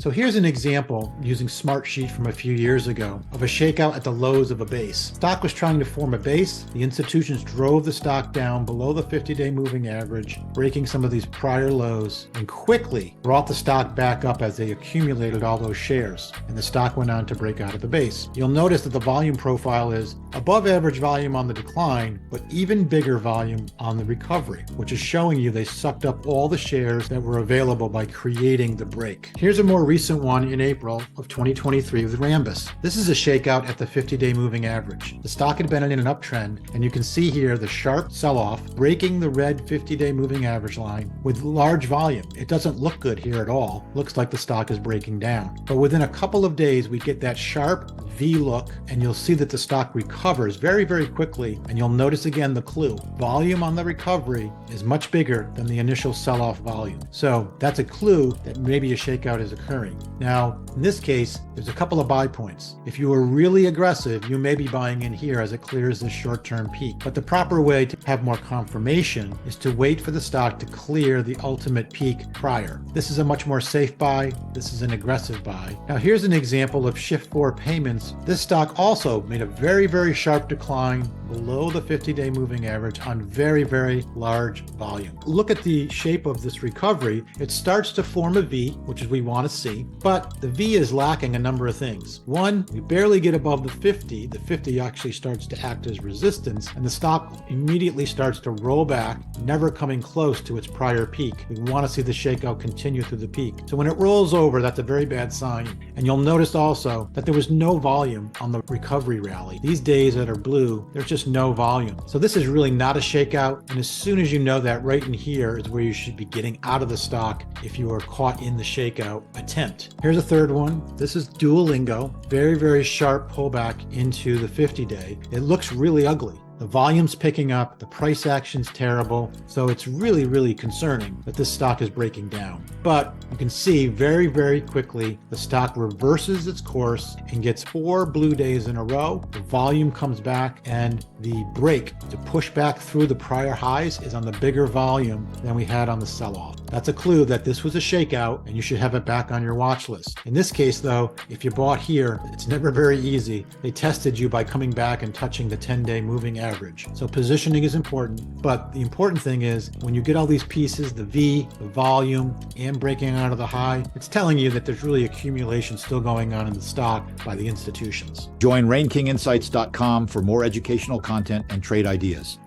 So here's an example using Smartsheet from a few years ago of a shakeout at the lows of a base. Stock was trying to form a base. The institutions drove the stock down below the 50-day moving average, breaking some of these prior lows, and quickly brought the stock back up as they accumulated all those shares, and the stock went on to break out of the base. You'll notice that the volume profile is above average volume on the decline, but even bigger volume on the recovery, which is showing you they sucked up all the shares that were available by creating the break. Here's a more recent one in April of 2023 with Rambus. This is a shakeout at the 50-day moving average. The stock had been in an uptrend, and you can see here the sharp sell-off breaking the red 50-day moving average line with large volume. It doesn't look good here at all. Looks like the stock is breaking down. But within a couple of days, we get that sharp V look, and you'll see that the stock recovers very, very quickly, and you'll notice again the clue. Volume on the recovery is much bigger than the initial sell-off volume. So that's a clue that maybe a shakeout is occurring. Now, in this case, there's a couple of buy points. If you are really aggressive, you may be buying in here as it clears this short-term peak. But the proper way to have more confirmation is to wait for the stock to clear the ultimate peak prior. This is a much more safe buy. This is an aggressive buy. Now, here's an example of Shift 4 payments. This stock also made a very, very sharp decline below the 50-day moving average on very, very large volume. Look at the shape of this recovery. It starts to form a V, which is we want to see, but the V is lacking a number of things. One, we barely get above the 50. The 50 actually starts to act as resistance, and the stock immediately starts to roll back, never coming close to its prior peak. We want to see the shakeout continue through the peak. So when it rolls over, that's a very bad sign. And you'll notice also that there was no volume on the recovery rally. These days that are blue, there's just no volume. So this is really not a shakeout. And as soon as you know that, right in here is where you should be getting out of the stock if you are caught in the shakeout attempt. Here's a third one. This is Duolingo. Very, very sharp pullback into the 50-day. It looks really ugly. The volume's picking up, the price action's terrible, so it's really, really concerning that this stock is breaking down. But you can see very, very quickly the stock reverses its course and gets 4 blue days in a row. The volume comes back, and the break to push back through the prior highs is on the bigger volume than we had on the sell-off. That's a clue that this was a shakeout, and you should have it back on your watch list. In this case, though, if you bought here, it's never very easy. They tested you by coming back and touching the 10-day moving average. So positioning is important, but the important thing is when you get all these pieces, the V, the volume, and breaking out of the high, it's telling you that there's really accumulation still going on in the stock by the institutions. Join RainKingInsights.com for more educational content and trade ideas.